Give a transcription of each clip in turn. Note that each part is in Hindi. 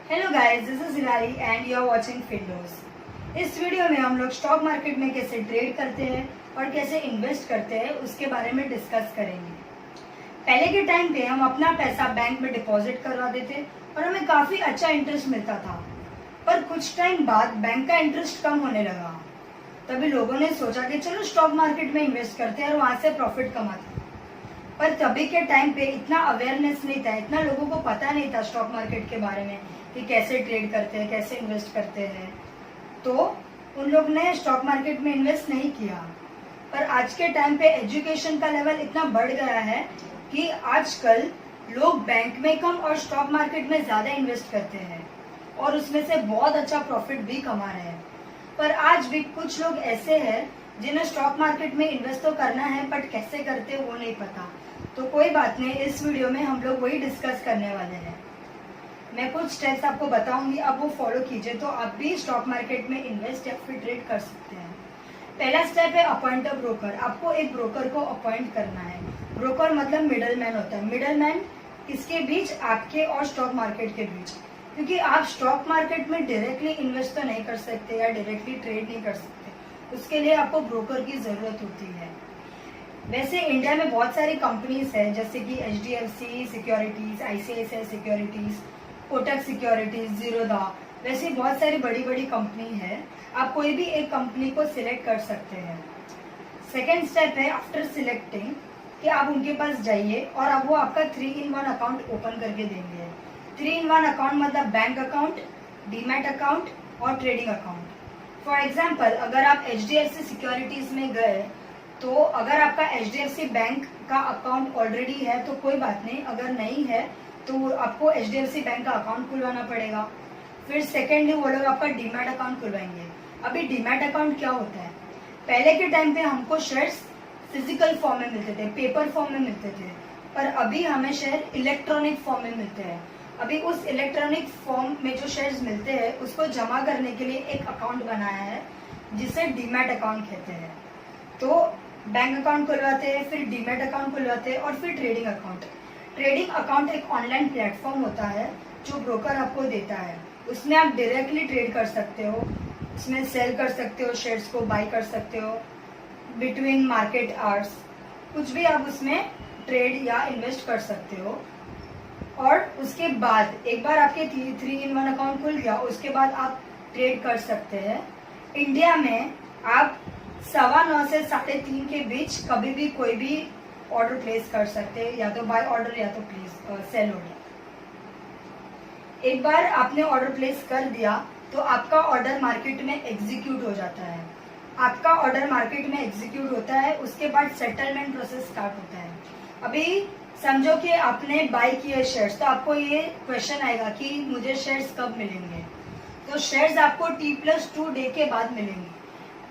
Hello guys, this is Hillary and you are watching Fidoz. इस वीडियो में हम लोग स्टॉक मार्केट में कैसे ट्रेड करते हैं और कैसे इन्वेस्ट करते हैं उसके बारे में डिस्कस करेंगे। पहले के टाइम पे हम अपना पैसा बैंक में डिपॉजिट करवा देते और हमें काफी अच्छा इंटरेस्ट मिलता था, पर कुछ टाइम बाद बैंक का इंटरेस्ट कम होने लगा। तभी लोगों ने सोचा कि चलो स्टॉक मार्केट में इन्वेस्ट करते हैं और वहां से प्रॉफिट कमाते हैं। पर तभी के टाइम पे इतना अवेयरनेस नहीं था, इतना लोगों को पता नहीं था स्टॉक मार्केट के बारे में कि कैसे ट्रेड करते हैं, कैसे इन्वेस्ट करते हैं, तो उन लोग ने स्टॉक मार्केट में इन्वेस्ट नहीं किया। पर आज के टाइम पे एजुकेशन का लेवल इतना बढ़ गया है कि आजकल लोग बैंक में कम और स्टॉक मार्केट में ज्यादा इन्वेस्ट करते हैं और उसमें से बहुत अच्छा प्रॉफिट भी कमा रहे हैं। पर आज भी कुछ लोग ऐसे हैं जिन्हें स्टॉक मार्केट में इन्वेस्ट तो करना है बट कैसे करते वो नहीं पता। तो कोई बात नहीं, इस वीडियो में हम लोग वही डिस्कस करने वाले हैं। मैं कुछ स्टेप्स आपको बताऊंगी, आप वो फॉलो कीजिए तो आप भी स्टॉक मार्केट में इन्वेस्ट या फिर ट्रेड कर सकते हैं। पहला स्टेप है अपॉइंट अ ब्रोकर। आपको एक ब्रोकर को अपॉइंट करना है। ब्रोकर मतलब मिडल मैन होता है। मिडल मैन किसके बीच? आपके और स्टॉक मार्केट के बीच। क्योंकि आप स्टॉक मार्केट में डायरेक्टली इन्वेस्ट तो नहीं कर सकते या डायरेक्टली ट्रेड नहीं कर सकते, उसके लिए आपको ब्रोकर की जरूरत होती है। वैसे इंडिया में बहुत सारी कंपनीज है, जैसे कि HDFC securities, ICICI securities, Kotak securities, Zerodha, वैसे बहुत सारी बड़ी बड़ी कंपनी है। आप कोई भी एक कंपनी को सिलेक्ट कर सकते हैं। सेकेंड स्टेप है आफ्टर सिलेक्टिंग कि आप उनके पास जाइए और अब वो आपका 3-in-1 अकाउंट ओपन करके देंगे। 3-in-1 अकाउंट मतलब बैंक अकाउंट, डीमैट अकाउंट और ट्रेडिंग अकाउंट। फॉर एग्जाम्पल, अगर आप HDFC सिक्योरिटीज में गए तो अगर आपका HDFC बैंक का अकाउंट ऑलरेडी है तो कोई बात नहीं, अगर नहीं है तो आपको HDFC बैंक का अकाउंट खुलवाना पड़ेगा। फिर सेकेंडली वो लोग आपका डीमैट अकाउंट खुलवाएंगे। अभी डीमैट अकाउंट क्या होता है? पहले के टाइम पे हमको शेयर्स फिजिकल फॉर्म में मिलते थे, पेपर फॉर्म में मिलते थे, पर अभी हमें शेयर इलेक्ट्रॉनिक फॉर्म में मिलते हैं। अभी उस इलेक्ट्रॉनिक फॉर्म में जो शेयर्स मिलते हैं उसको जमा करने के लिए एक अकाउंट बनाया है जिसे डीमैट अकाउंट कहते हैं। तो बैंक अकाउंट खुलवाते हैं, फिर डीमैट अकाउंट खुलवाते हैं और फिर ट्रेडिंग अकाउंट। ट्रेडिंग अकाउंट एक ऑनलाइन प्लेटफॉर्म होता है जो ब्रोकर आपको देता है। उसमें आप डायरेक्टली ट्रेड कर सकते हो, उसमें सेल कर सकते हो, शेयर्स को बाय कर सकते हो बिटवीन मार्केट आवर्स, कुछ भी आप उसमें ट्रेड या इन्वेस्ट कर सकते हो। और उसके बाद एक बार आपके 3-in-1 अकाउंट खुल गया, उसके बाद आप ट्रेड कर सकते हैं। इंडिया में आप 9:15 से 3:30 के बीच कभी भी कोई भी ऑर्डर प्लेस कर सकते हैं, या तो बाय ऑर्डर या तो प्लीज सेल ऑर्डर। एक बार आपने ऑर्डर प्लेस कर दिया तो आपका ऑर्डर मार्केट में एग्जीक्यूट हो जाता है। आपका ऑर्डर मार्केट में एग्जीक्यूट होता है, उसके बाद सेटलमेंट प्रोसेस स्टार्ट होता है। अभी समझो कि आपने बाय किए शेयर्स, तो आपको ये क्वेश्चन आएगा कि मुझे शेयर्स कब मिलेंगे। तो शेयर्स आपको T+2 डे के बाद मिलेंगे।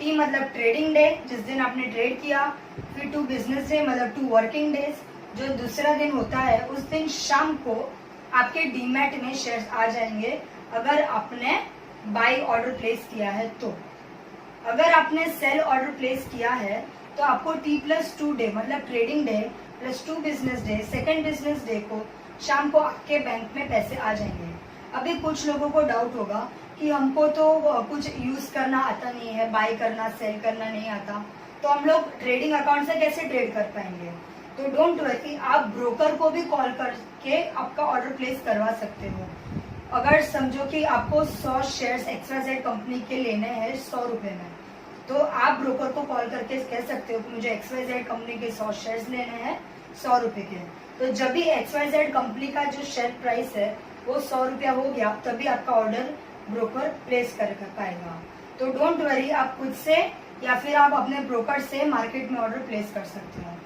T मतलब ट्रेडिंग डे, जिस दिन आपने ट्रेड किया, फिर 2 बिजनेस डे मतलब 2 वर्किंग डेज, जो दूसरा दिन होता है उस दिन शाम को आपके डीमैट में शेयर्स आ जाएंगे अगर आपने बाय ऑर्डर प्लेस किया है। तो अगर आपने सेल ऑर्डर प्लेस किया है तो आपको T+2 डे मतलब trading debt plus 2 business day, second business day को शाम को आपके बैंक में पैसे आ जाएंगे। अभी कुछ लोगों को डाउट होगा कि हमको तो कुछ यूज करना आता नहीं है, बाय करना सेल करना नहीं आता, तो हम लोग ट्रेडिंग अकाउंट से कैसे ट्रेड कर पाएंगे? तो डोंट वरी, आप ब्रोकर को भी कॉल करके आपका ऑर्डर प्लेस करवा सकते हो। अगर समझो कि आपको 100 शेयर्स XYZ कंपनी के लेने हैं 100 रुपए में, तो आप ब्रोकर को कॉल करके कह सकते हो कि मुझे XYZ कंपनी के 100 शेयर्स लेने हैं 100 रुपए के। तो जब भी XYZ कंपनी का जो शेयर प्राइस है वो 100 रुपया हो गया, तभी आपका ऑर्डर ब्रोकर प्लेस कर पाएगा। तो डोंट वरी, आप खुद से या फिर आप अपने ब्रोकर से मार्केट में ऑर्डर प्लेस कर सकते हो।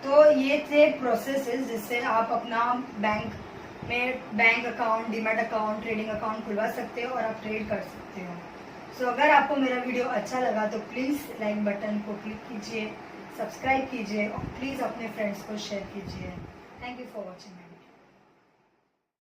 तो ये थे प्रोसेसेस जिससे आप अपना बैंक में bank account, demat account, trading account खुलवा सकते हो और आप ट्रेड कर सकते हो। सो अगर आपको मेरा वीडियो अच्छा लगा तो प्लीज लाइक बटन को क्लिक कीजिए, सब्सक्राइब कीजिए और प्लीज अपने फ्रेंड्स को शेयर कीजिए। Thank you for watching.